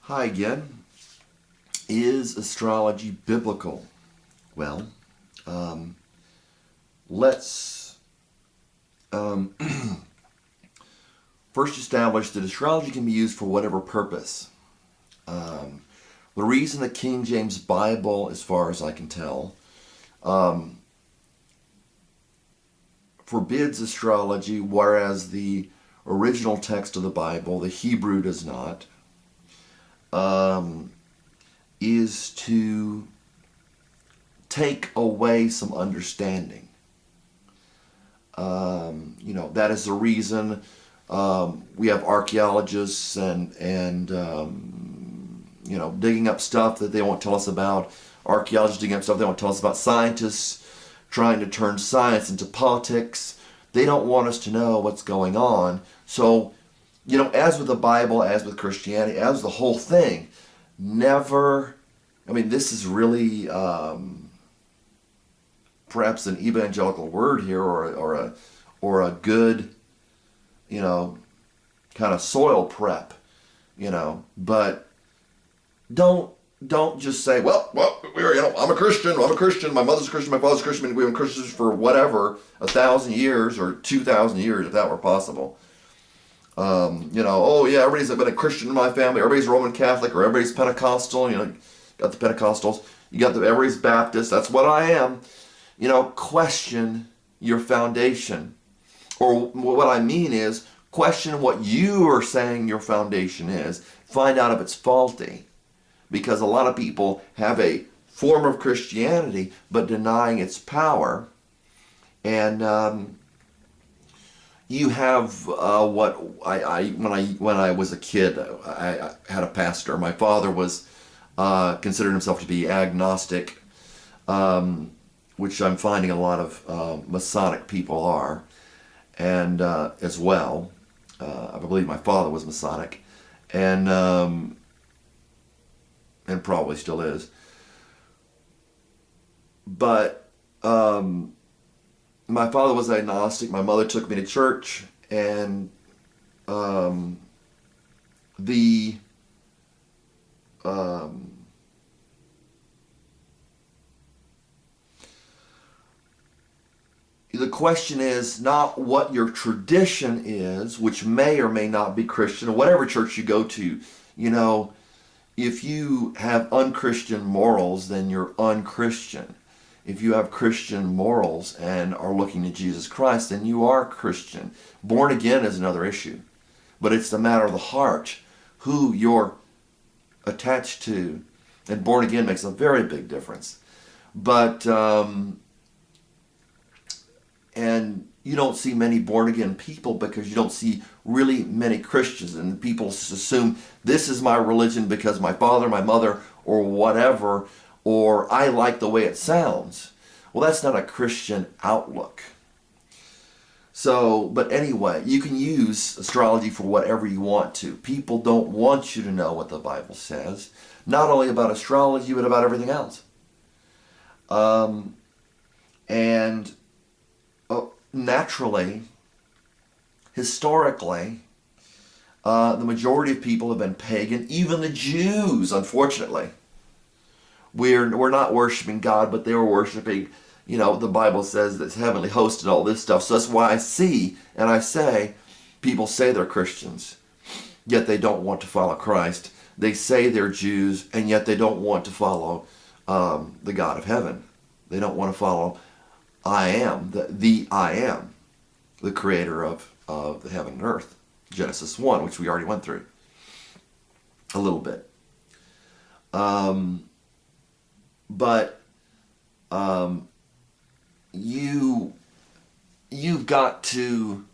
Hi again. Is astrology biblical? Well, let's first establish that astrology can be used for whatever purpose. The reason the King James Bible, as far as I can tell, forbids astrology, whereas the original text of the Bible, the Hebrew, does not, is to take away some understanding. That is the reason we have archaeologists and digging up stuff that they won't tell us about. Archaeologists digging up stuff they won't tell us about. Scientists trying to turn science into politics. They don't want us to know what's going on. So, as with the Bible, as with Christianity, as the whole thing, this is really perhaps an evangelical word here, or a good, kind of soil prep, but don't just say, well, I'm a Christian, my mother's a Christian, my father's a Christian, we've been Christians for whatever, 1,000 years or 2,000 years, if that were possible. Everybody's been a Christian in my family, everybody's Roman Catholic, or everybody's Pentecostal, got the Pentecostals, everybody's Baptist, that's what I am. Question your foundation. Or what I mean is, question what you are saying your foundation is. Find out if it's faulty. Because a lot of people have a form of Christianity, but denying its power. And you have when I was a kid, I had a pastor. My father was considered himself to be agnostic, which I'm finding a lot of Masonic people are, and as well. I believe my father was Masonic, and probably still is. But my father was agnostic. My mother took me to church, and the question is not what your tradition is, which may or may not be Christian, or whatever church you go to. If you have unchristian morals, then you're unchristian. If you have Christian morals and are looking to Jesus Christ, then you are Christian. Born again is another issue. But it's the matter of the heart, who you're attached to. And born again makes a very big difference. But, and you don't see many born again people because you don't see really many Christians. And people assume this is my religion because my father, my mother, or whatever, or I like the way it sounds. Well, that's not a Christian outlook. So, but anyway, you can use astrology for whatever you want to. People don't want you to know what the Bible says, not only about astrology, but about everything else. Naturally, historically, the majority of people have been pagan, even the Jews, unfortunately. We're not worshiping God, but they were worshiping, the Bible says that's heavenly host and all this stuff. So that's why I see and I say people say they're Christians, yet they don't want to follow Christ. They say they're Jews, and yet they don't want to follow the God of heaven. They don't want to follow I am, the I am, the creator of the heaven and earth. Genesis 1, which we already went through a little bit. But you've got to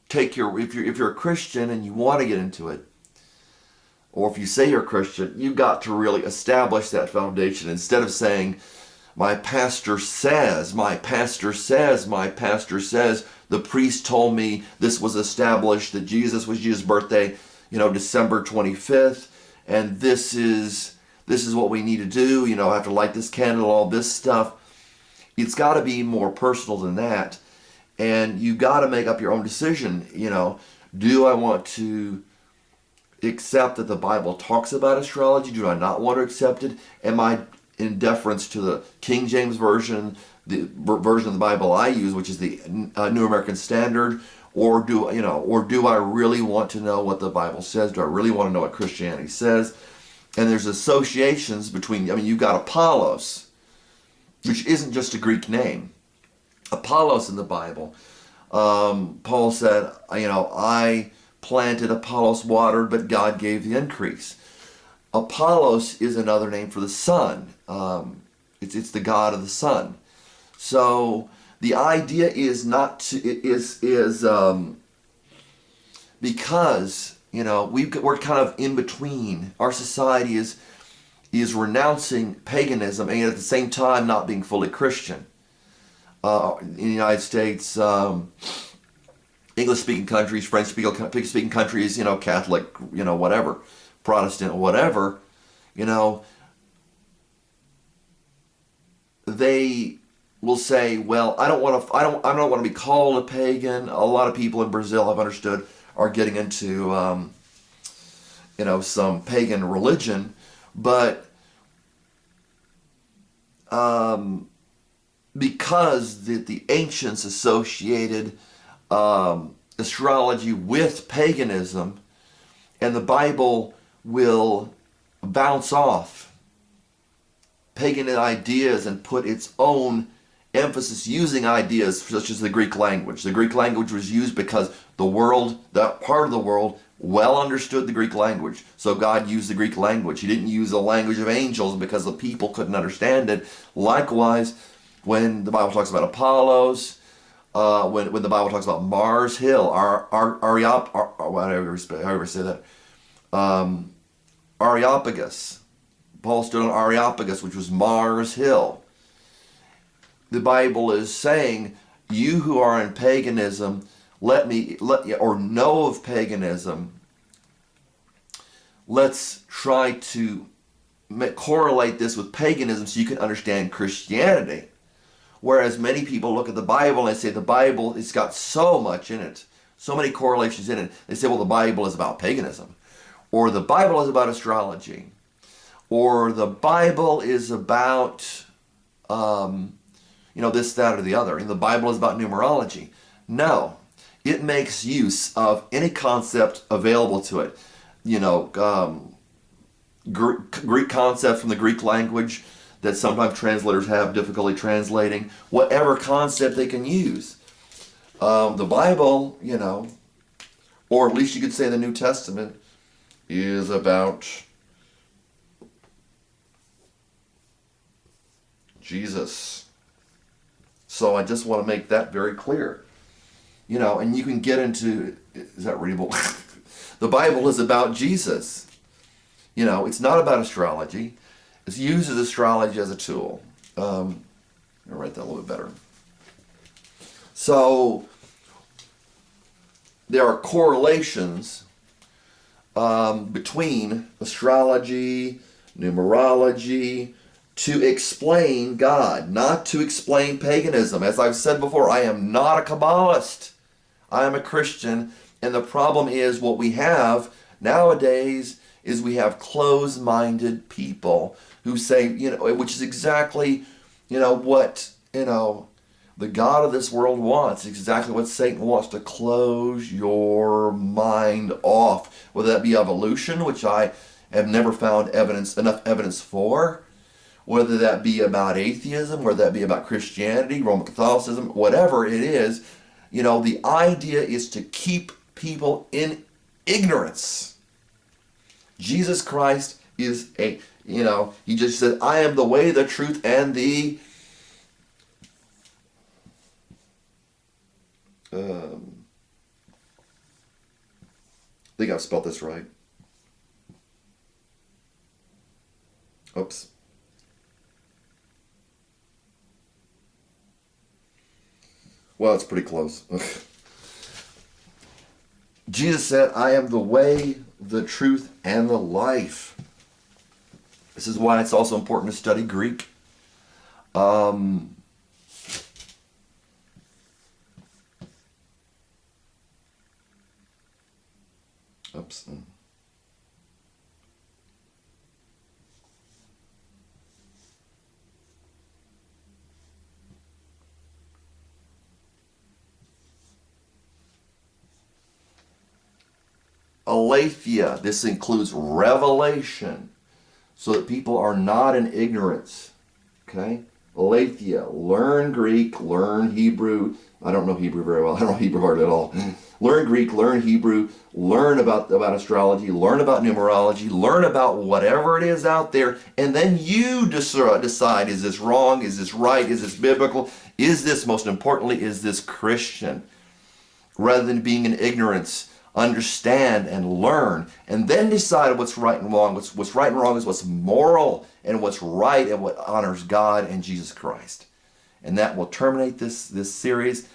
take if you're a Christian and you want to get into it, or if you say you're a Christian, you've got to really establish that foundation instead of saying, my pastor says, my pastor says, my pastor says, the priest told me this was established, that Jesus was Jesus' birthday, December 25th, and this is what we need to do, I have to light this candle, all this stuff. It's got to be more personal than that. And you got to make up your own decision. Do I want to accept that the Bible talks about astrology? Do I not want to accept it? Am I in deference to the King James Version, the version of the Bible I use, which is the New American Standard? Or do I really want to know what the Bible says? Do I really want to know what Christianity says? And there's associations between, you've got Apollos, which isn't just a Greek name. Apollos in the Bible. Paul said, I planted, Apollos watered, but God gave the increase. Apollos is another name for the sun. It's the god of the sun. So the idea is not to because we're kind of in between. Our society is renouncing paganism and at the same time not being fully Christian. In the United States, English-speaking countries, French-speaking countries, Catholic, whatever, Protestant, whatever, they will say, well, I don't want to be called a pagan. A lot of people in Brazil, I've understood, are getting into, some pagan religion, but because the ancients associated astrology with paganism, and the Bible will bounce off pagan ideas and put its own emphasis using ideas such as the Greek language. The Greek language was used because that part of the world well understood the Greek language. So God used the Greek language. He didn't use the language of angels because the people couldn't understand it. Likewise, when the Bible talks about Apollos, when the Bible talks about Mars Hill, however you say that, Areopagus. Paul stood on Areopagus, which was Mars Hill. The Bible is saying, you who are in paganism, or know of paganism, let's try to correlate this with paganism so you can understand Christianity. Whereas many people look at the Bible and they say the Bible, it's got so much in it, so many correlations in it. They say, well, the Bible is about paganism, or the Bible is about astrology, or the Bible is about, this, that, or the other. And the Bible is about numerology. No, it makes use of any concept available to it. Greek concepts from the Greek language that sometimes translators have difficulty translating, whatever concept they can use. The Bible, or at least you could say the New Testament, is about Jesus. So I just want to make that very clear. And you can get into, is that readable? The Bible is about Jesus. It's not about astrology. It uses astrology as a tool. I'll write that a little bit better. So there are correlations between astrology, numerology, to explain God, not to explain paganism. As I've said before, I am not a Kabbalist. I am a Christian, and the problem is what we have nowadays is we have closed-minded people who say, which is exactly, what, the God of this world wants, exactly what Satan wants, to close your mind off, whether that be evolution, which I have never found enough evidence for, whether that be about atheism, whether that be about Christianity, Roman Catholicism, whatever it is, the idea is to keep people in ignorance. Jesus Christ is he just said, I am the way, the truth, and the I think I've spelled this right. Oops. Well, it's pretty close. Jesus said, I am the way, the truth, and the life. This is why it's also important to study Greek. Oops. Aletheia. This includes revelation, so that people are not in ignorance. Okay? Aletheia. Learn Greek, learn Hebrew. I don't know Hebrew very well. I don't know Hebrew hardly at all. Learn Greek, learn Hebrew, learn about astrology, learn about numerology, learn about whatever it is out there, and then you decide, is this wrong, is this right, is this biblical, is this, most importantly, is this Christian? Rather than being in ignorance, understand and learn, and then decide what's right and wrong. What's right and wrong is what's moral, and what's right and what honors God and Jesus Christ. And that will terminate this series.